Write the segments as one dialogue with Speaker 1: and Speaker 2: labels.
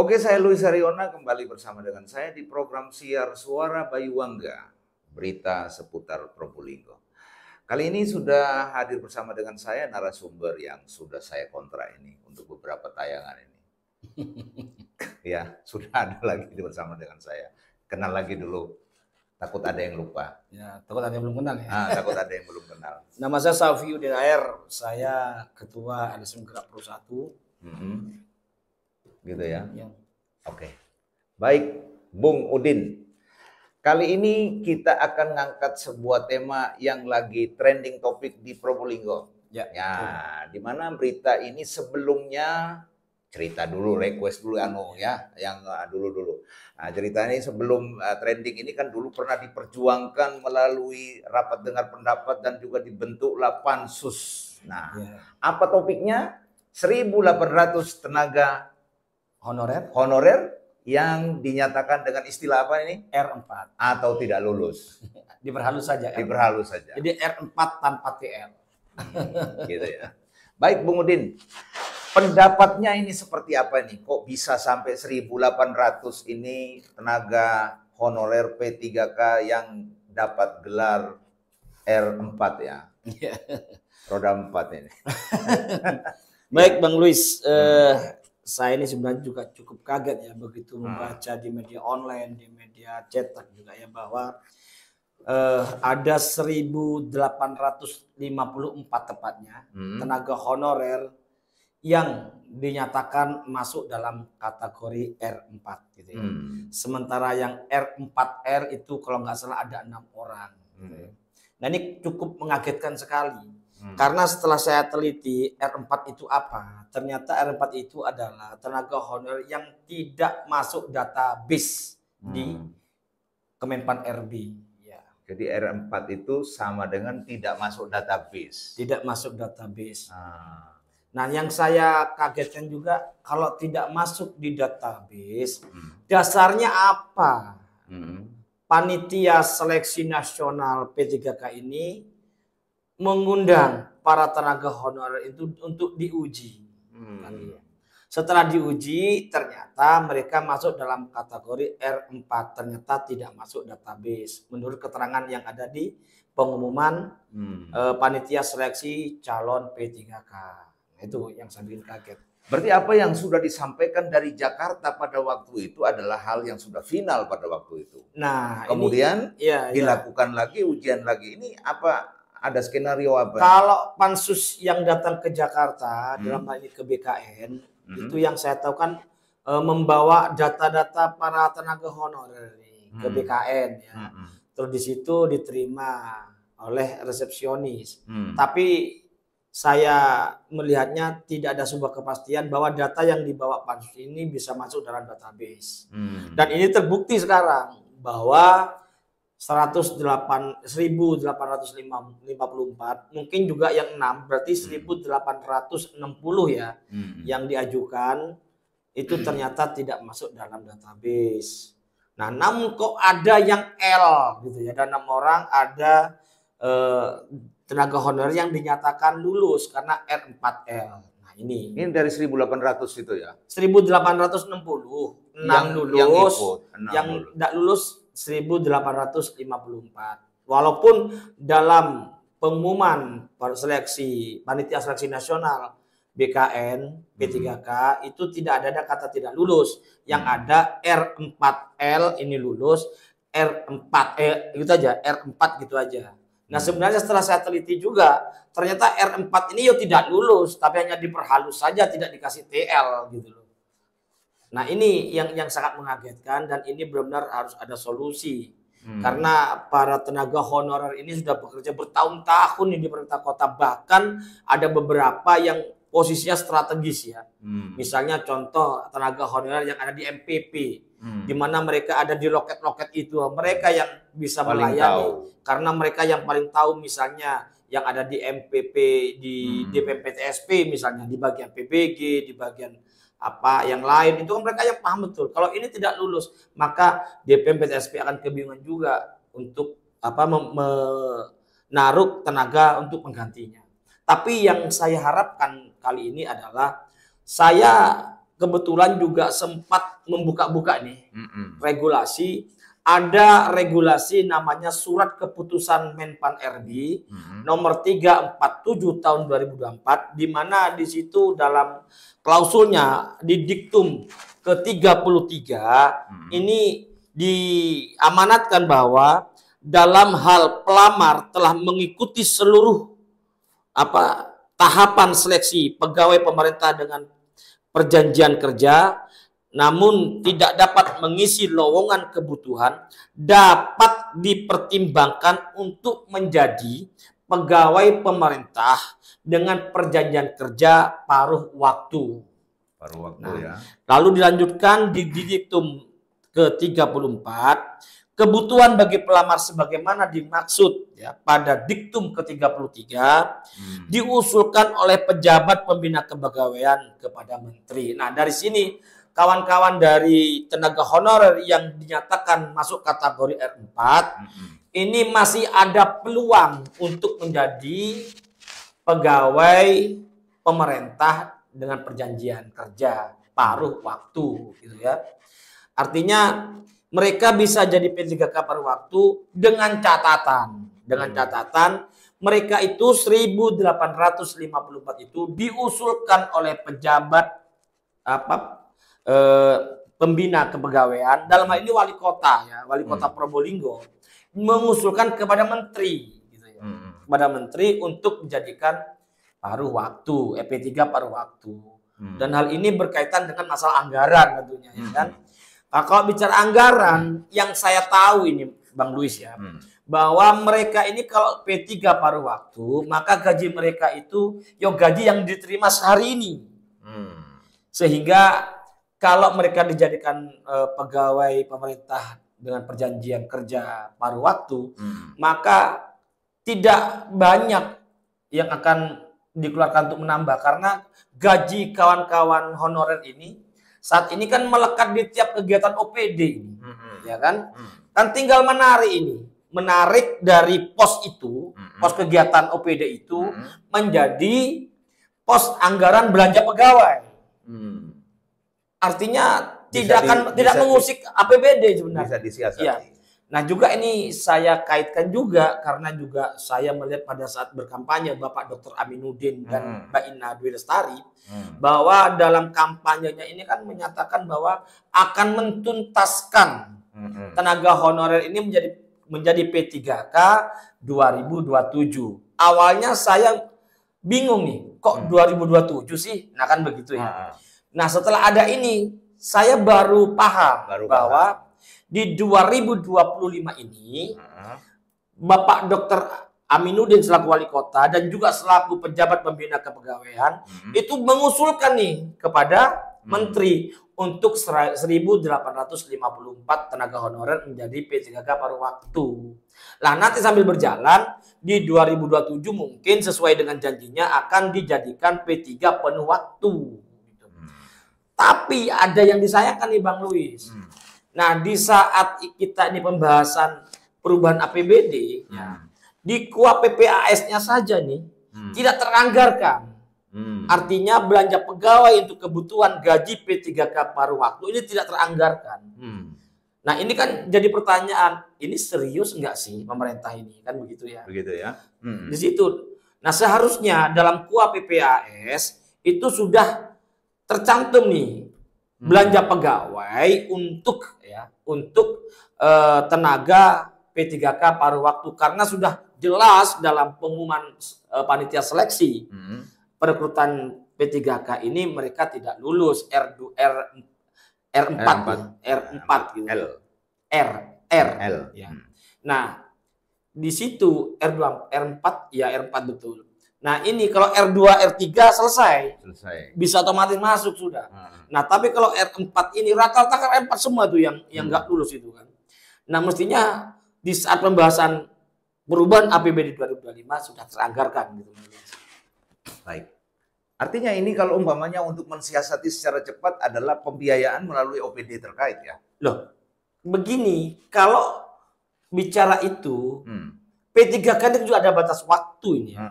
Speaker 1: Oke, saya Luis Ariona kembali bersama dengan saya di program siar Suara Bayuwangga, berita seputar Probolinggo. Kali ini sudah hadir bersama dengan saya narasumber yang sudah saya kontrak ini untuk beberapa tayangan ini. Ya, sudah ada lagi bersama dengan saya. Kenal lagi dulu, takut ada yang lupa.
Speaker 2: Ya, takut ada yang belum kenal ya.
Speaker 1: Takut ada yang belum kenal.
Speaker 2: Nama saya Safiuddin Air, saya Ketua LSM Gerak Pro 1.
Speaker 1: Gitu ya.
Speaker 2: Ya.
Speaker 1: Oke. Baik, Bung Udin. Kali ini kita akan ngangkat sebuah tema yang lagi trending topik di Probolinggo.
Speaker 2: Ya.
Speaker 1: Di mana berita ini sebelumnya cerita dulu, request dulu ya, yang dulu. Nah, cerita ini sebelum trending ini kan dulu pernah diperjuangkan melalui rapat dengar pendapat dan juga dibentuklah pansus. Nah, apa topiknya? 1.800 tenaga honorer yang dinyatakan dengan istilah apa ini?
Speaker 2: R4
Speaker 1: atau tidak lulus.
Speaker 2: Diperhalus saja.
Speaker 1: Diperhalus saja.
Speaker 2: Jadi R4 tanpa TL.
Speaker 1: Gitu ya. Baik, Bung Udin. Pendapatnya ini seperti apa nih? Kok bisa sampai 1.800 ini tenaga honorer P3K yang dapat gelar R4 ya? Roda 4 ini.
Speaker 2: Baik, Bang Luis. Saya ini sebenarnya juga cukup kaget ya begitu membaca di media online, di media cetak juga ya bahwa ada 1.854 tepatnya tenaga honorer yang dinyatakan masuk dalam kategori R4 gitu ya. Sementara yang R4R itu kalau nggak salah ada 6 orang. Gitu ya. Nah ini cukup mengagetkan sekali. Karena setelah saya teliti R4 itu apa? Ternyata R4 itu adalah tenaga honorer yang tidak masuk database di Kemenpan RB. Ya.
Speaker 1: Jadi R4 itu sama dengan tidak masuk database.
Speaker 2: Tidak masuk database. Nah, yang saya kagetkan juga kalau tidak masuk di database, dasarnya apa? Panitia Seleksi Nasional P3K ini mengundang para tenaga honorer itu untuk diuji. Setelah diuji, ternyata mereka masuk dalam kategori R4. Ternyata tidak masuk database. Menurut keterangan yang ada di pengumuman panitia seleksi calon P3K. Itu yang saya bikin kaget.
Speaker 1: Berarti apa yang sudah disampaikan dari Jakarta pada waktu itu adalah hal yang sudah final pada waktu itu.
Speaker 2: Nah,
Speaker 1: kemudian dilakukan lagi ujian lagi. Ini apa? Ada skenario apa?
Speaker 2: Kalau pansus yang datang ke Jakarta dalam hal ini ke BKN itu yang saya tahu kan membawa data-data para tenaga honorer ke BKN ya. Terus di situ diterima oleh resepsionis. Tapi saya melihatnya tidak ada sebuah kepastian bahwa data yang dibawa pansus ini bisa masuk dalam database. Dan ini terbukti sekarang bahwa 1.854 mungkin juga yang 6 berarti 1.860 ya yang diajukan itu ternyata tidak masuk dalam database. Nah, namun kok ada yang L gitu ya, ada 6 orang, ada tenaga honorer yang dinyatakan lulus karena R4L. Nah, ini
Speaker 1: dari 1.800 itu ya.
Speaker 2: 1.860 6 lulus, yang tidak lulus 1.854. Walaupun dalam pengumuman seleksi panitia seleksi nasional BKN P3K itu tidak ada kata tidak lulus. Yang ada R4L ini lulus, R4 itu aja, R4 gitu aja. Nah, sebenarnya setelah saya teliti juga ternyata R4 ini ya tidak lulus, tapi hanya diperhalus saja, tidak dikasih TL gitu loh. Nah, ini yang sangat mengagetkan dan ini benar-benar harus ada solusi. Karena para tenaga honorer ini sudah bekerja bertahun-tahun di pemerintah kota, bahkan ada beberapa yang posisinya strategis ya. Misalnya contoh tenaga honorer yang ada di MPP, di mana mereka ada di loket-loket itu, mereka yang bisa melayani karena mereka yang paling tahu, misalnya yang ada di MPP, di DPPTSP misalnya, di bagian PBG, di bagian apa yang lain, itu kan mereka yang paham betul. Kalau ini tidak lulus, maka DPM PTSP akan kebingungan juga untuk menaruh tenaga untuk menggantinya. Tapi yang saya harapkan kali ini adalah saya kebetulan juga sempat membuka-buka nih regulasi. Ada regulasi namanya Surat Keputusan Menpan RB nomor 347 tahun 2024, di mana di situ dalam klausulnya di diktum ke-33 ini diamanatkan bahwa dalam hal pelamar telah mengikuti seluruh tahapan seleksi pegawai pemerintah dengan perjanjian kerja, namun tidak dapat mengisi lowongan kebutuhan, dapat dipertimbangkan untuk menjadi pegawai pemerintah dengan perjanjian kerja paruh waktu.
Speaker 1: Ya.
Speaker 2: Lalu dilanjutkan di diktum ke-34, kebutuhan bagi pelamar sebagaimana dimaksud ya pada diktum ke-33 diusulkan oleh pejabat pembina kepegawaian kepada menteri. Nah, dari sini kawan-kawan dari tenaga honorer yang dinyatakan masuk kategori R4 ini masih ada peluang untuk menjadi pegawai pemerintah dengan perjanjian kerja paruh waktu gitu ya. Artinya mereka bisa jadi P3K paruh waktu dengan catatan mereka itu 1854 itu diusulkan oleh pejabat pembina kepegawaian, dalam hal ini wali kota ya, wali kota Probolinggo mengusulkan kepada menteri gitu ya. Kepada menteri untuk menjadikan paruh waktu, EP3 paruh waktu. Dan hal ini berkaitan dengan masalah anggaran tentunya ya kan. Nah, kalau bicara anggaran yang saya tahu ini Bang Luis ya, bahwa mereka ini kalau P3 paruh waktu, maka gaji mereka itu gaji yang diterima sehari ini. Sehingga kalau mereka dijadikan pegawai pemerintah dengan perjanjian kerja paruh waktu, maka tidak banyak yang akan dikeluarkan untuk menambah, karena gaji kawan-kawan honorer ini saat ini kan melekat di tiap kegiatan OPD ini, ya kan? Kan tinggal menarik dari pos itu, pos kegiatan OPD itu menjadi pos anggaran belanja pegawai. Artinya tidak mengusik APBD sebenarnya.
Speaker 1: Bisa disiasati.
Speaker 2: Ya. Nah, juga ini saya kaitkan juga karena juga saya melihat pada saat berkampanye Bapak Dr. Aminuddin dan Mbak Ina Dwi Lestari bahwa dalam kampanyenya ini kan menyatakan bahwa akan mentuntaskan tenaga honorer ini menjadi P3K 2027. Awalnya saya bingung nih, kok 2027 sih? Nah, kan begitu ya. Nah, setelah ada ini, saya baru paham bahwa di 2025 ini, Bapak Dr. Aminuddin selaku wali kota dan juga selaku pejabat pembina kepegawaian itu mengusulkan nih kepada menteri untuk 1854 tenaga honorer menjadi P3K paruh waktu. Nah, nanti sambil berjalan di 2027 mungkin sesuai dengan janjinya akan dijadikan P3 penuh waktu. Tapi ada yang disayangkan nih Bang Luis. Nah, di saat kita ini pembahasan perubahan APBD, di KUA PPAS-nya saja nih tidak teranggarkan. Artinya belanja pegawai untuk kebutuhan gaji P3K paruh waktu ini tidak teranggarkan. Nah, ini kan jadi pertanyaan, ini serius nggak sih pemerintah ini? Kan begitu ya.
Speaker 1: Begitu ya.
Speaker 2: Di situ. Nah, seharusnya dalam KUA PPAS itu sudah tercantum nih belanja pegawai untuk tenaga P3K paruh waktu, karena sudah jelas dalam pengumuman panitia seleksi perekrutan P3K ini mereka tidak lulus R4 gitu. R. Ya. Nah, di situ R4 ya, R4 betul. Nah, ini kalau R2, R3 selesai. Bisa otomatis masuk sudah. Nah, tapi kalau R4 ini rata-rata kan R4 semua tuh yang nggak lulus itu kan. Nah, mestinya di saat pembahasan perubahan APBD 2025 sudah teranggarkan gitu.
Speaker 1: Baik. Artinya ini kalau umpamanya untuk mensiasati secara cepat adalah pembiayaan melalui OPD terkait ya.
Speaker 2: Loh, begini, kalau bicara itu P3K itu juga ada batas waktu ini ya.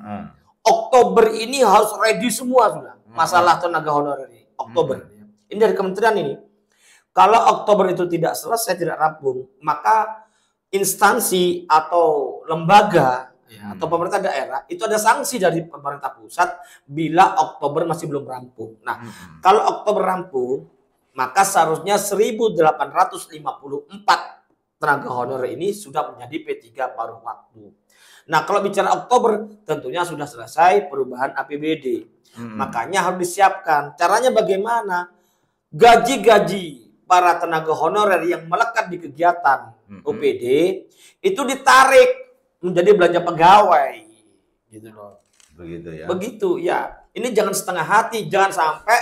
Speaker 2: Oktober ini harus ready semua sudah. Masalah tenaga honorer ini. Oktober. Ini dari kementerian ini. Kalau Oktober itu tidak selesai, tidak rampung, maka instansi atau lembaga atau pemerintah daerah itu ada sanksi dari pemerintah pusat bila Oktober masih belum rampung. Nah, kalau Oktober rampung, maka seharusnya 1.854 tenaga honorer ini sudah menjadi P3 paruh waktu. Nah, kalau bicara Oktober, tentunya sudah selesai perubahan APBD. Makanya harus disiapkan. Caranya bagaimana? Gaji-gaji para tenaga honorer yang melekat di kegiatan OPD itu ditarik menjadi belanja pegawai, gitu loh.
Speaker 1: Begitu ya.
Speaker 2: Begitu ya. Ini jangan setengah hati, jangan sampai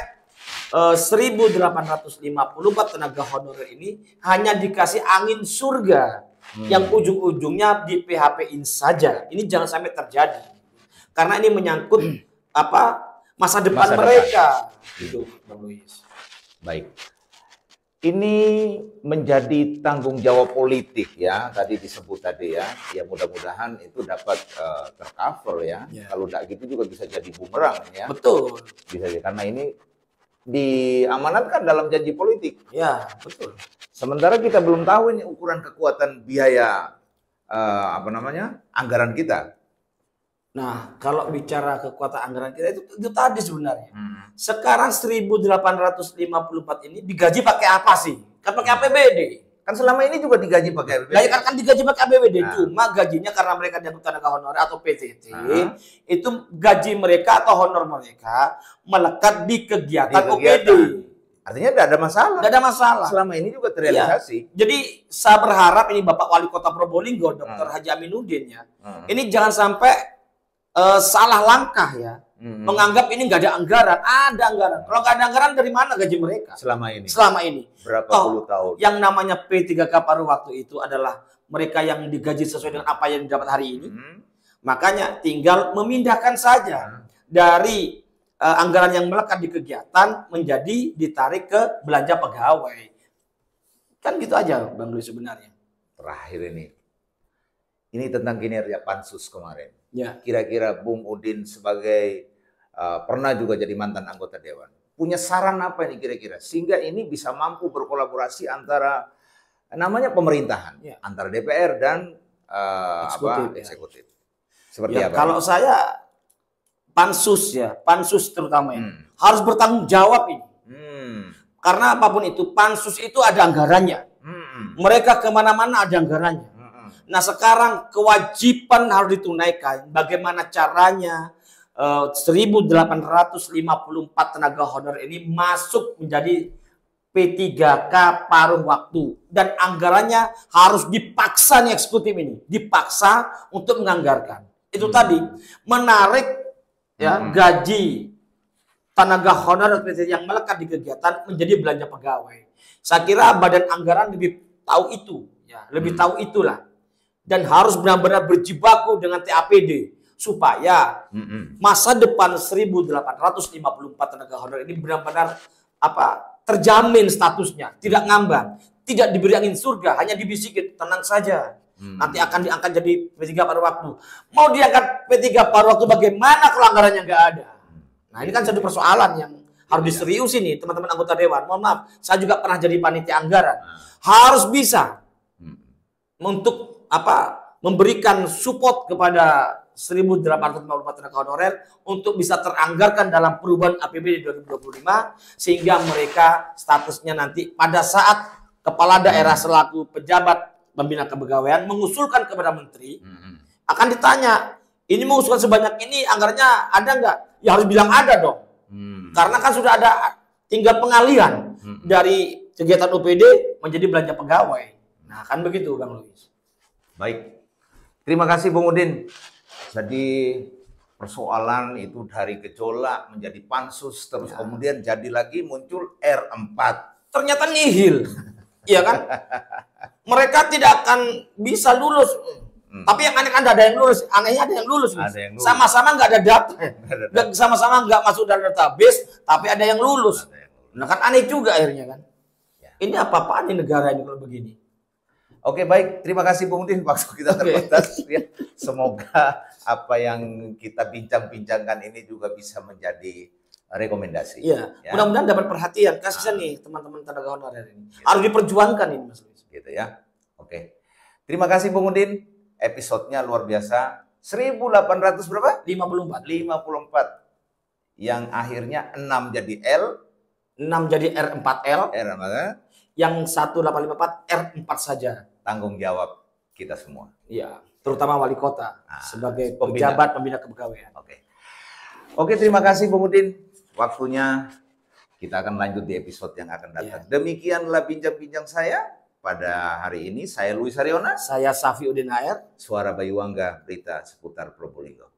Speaker 2: 1.854 tenaga honorer ini hanya dikasih angin surga yang ujung-ujungnya di PHP-in saja. Ini jangan sampai terjadi. Karena ini menyangkut masa depan mereka. Gitu, Bang Luis.
Speaker 1: Baik. Ini menjadi tanggung jawab politik ya, tadi disebut tadi ya. Ya mudah-mudahan itu dapat tercover ya. Kalau tidak gitu juga bisa jadi bumerang ya.
Speaker 2: Betul.
Speaker 1: Bisa jadi karena ini diamanatkan dalam janji politik.
Speaker 2: Ya, betul.
Speaker 1: Sementara kita belum tahu ini ukuran kekuatan biaya anggaran kita.
Speaker 2: Nah, kalau bicara kekuatan anggaran kita itu tadi sebenarnya. Sekarang 1.854 ini digaji pakai apa sih? Kan pakai APBD.
Speaker 1: Kan selama ini juga digaji pakai APBD.
Speaker 2: Nah, kan digaji pakai APBD. Cuma gajinya karena mereka dianggap tenaga honorer atau PTT, itu gaji mereka atau honor mereka melekat di kegiatan OPD.
Speaker 1: Artinya tidak ada masalah.
Speaker 2: Tidak ada masalah.
Speaker 1: Selama ini juga terrealisasi.
Speaker 2: Jadi saya berharap ini Bapak Wali Kota Probolinggo, Dr. Haji Aminuddin ya. Ini jangan sampai salah langkah ya. Menganggap ini nggak ada anggaran. Ada anggaran. Kalau nggak ada anggaran dari mana gaji mereka?
Speaker 1: Selama ini.
Speaker 2: Selama ini.
Speaker 1: Berapa puluh tahun.
Speaker 2: Yang namanya P3K paruh waktu itu adalah mereka yang digaji sesuai dengan apa yang didapat hari ini. Makanya tinggal memindahkan saja dari anggaran yang melekat di kegiatan menjadi ditarik ke belanja pegawai. Kan gitu aja Bang Luis sebenarnya.
Speaker 1: Terakhir ini tentang kinerja Pansus kemarin.
Speaker 2: Ya.
Speaker 1: Kira-kira Bung Udin sebagai pernah juga jadi mantan anggota Dewan. Punya saran apa ini kira-kira? Sehingga ini bisa mampu berkolaborasi antara namanya pemerintahan. Antara DPR dan eksekutif. Seperti apa?
Speaker 2: Kalau saya Pansus terutama harus bertanggung jawab ini. Karena apapun itu, Pansus itu ada anggarannya. Mereka kemana-mana ada anggarannya. Nah sekarang kewajiban harus ditunaikan. Bagaimana caranya 1.854 tenaga honorer ini masuk menjadi P3K paruh waktu. Dan anggarannya harus dipaksa nih eksekutif ini. Dipaksa untuk menganggarkan. Itu tadi menarik gaji tenaga honorer yang melekat di kegiatan menjadi belanja pegawai. Saya kira badan anggaran lebih tahu itu. Lebih tahu itulah. Dan harus benar-benar berjibaku dengan TAPD supaya masa depan 1.854 tenaga honorer ini benar-benar terjamin statusnya, tidak ngambang, tidak diberi angin surga, hanya dibisikin tenang saja. Nanti akan diangkat jadi P3 paruh waktu. Mau diangkat P3 paruh waktu bagaimana kalau anggarannya nggak ada? Nah ini kan satu persoalan yang harus diseriusin nih teman-teman anggota Dewan. Mohon maaf, saya juga pernah jadi panitia anggaran. Harus bisa untuk memberikan support kepada 1.854 tenaga honorer untuk bisa teranggarkan dalam perubahan APBD 2025 sehingga mereka statusnya nanti pada saat kepala daerah selaku pejabat pembina kepegawaian mengusulkan kepada menteri akan ditanya, ini mengusulkan sebanyak ini anggarannya ada nggak? Ya harus bilang ada dong. Karena kan sudah ada tinggal pengalihan dari kegiatan OPD menjadi belanja pegawai. Nah kan begitu Bang Luis.
Speaker 1: Baik, terima kasih Bung Udin. Jadi persoalan itu dari gejolak menjadi pansus, terus kemudian jadi lagi muncul R4.
Speaker 2: Ternyata nihil, iya kan? Mereka tidak akan bisa lulus. Tapi yang aneh kan ada yang lulus, anehnya ada yang lulus. Sama-sama nggak ada data, sama-sama nggak masuk dalam database, tapi ada yang lulus. Nah kan aneh juga akhirnya kan. Ini apa-apaan di negara ini kalau begini?
Speaker 1: Oke baik, terima kasih Bung Udin, waktu kita terbatas. Ya. Semoga apa yang kita bincang-bincangkan ini juga bisa menjadi rekomendasi.
Speaker 2: Iya,
Speaker 1: Ya.
Speaker 2: mudah-mudahan dapat perhatian. Kasihan nih teman-teman tenaga honorer ini. Harus diperjuangkan ini, Mas Luis.
Speaker 1: Gitu ya. Oke. Terima kasih Bung Udin. Episodenya luar biasa. 1800 berapa?
Speaker 2: 54.
Speaker 1: 54. Yang akhirnya 6 jadi L.
Speaker 2: 6 jadi R4L.
Speaker 1: R mana?
Speaker 2: Yang 1854 R4 saja.
Speaker 1: Tanggung jawab kita semua.
Speaker 2: Iya, terutama wali kota sebagai pejabat pembina kepegawaian.
Speaker 1: Oke, terima kasih Bung Udin. Waktunya kita akan lanjut di episode yang akan datang. Demikianlah bincang-bincang saya pada hari ini. Saya Luis Haryono.
Speaker 2: Saya Safiuddin HR.
Speaker 1: Suara Bayu Angga, berita seputar Probolinggo.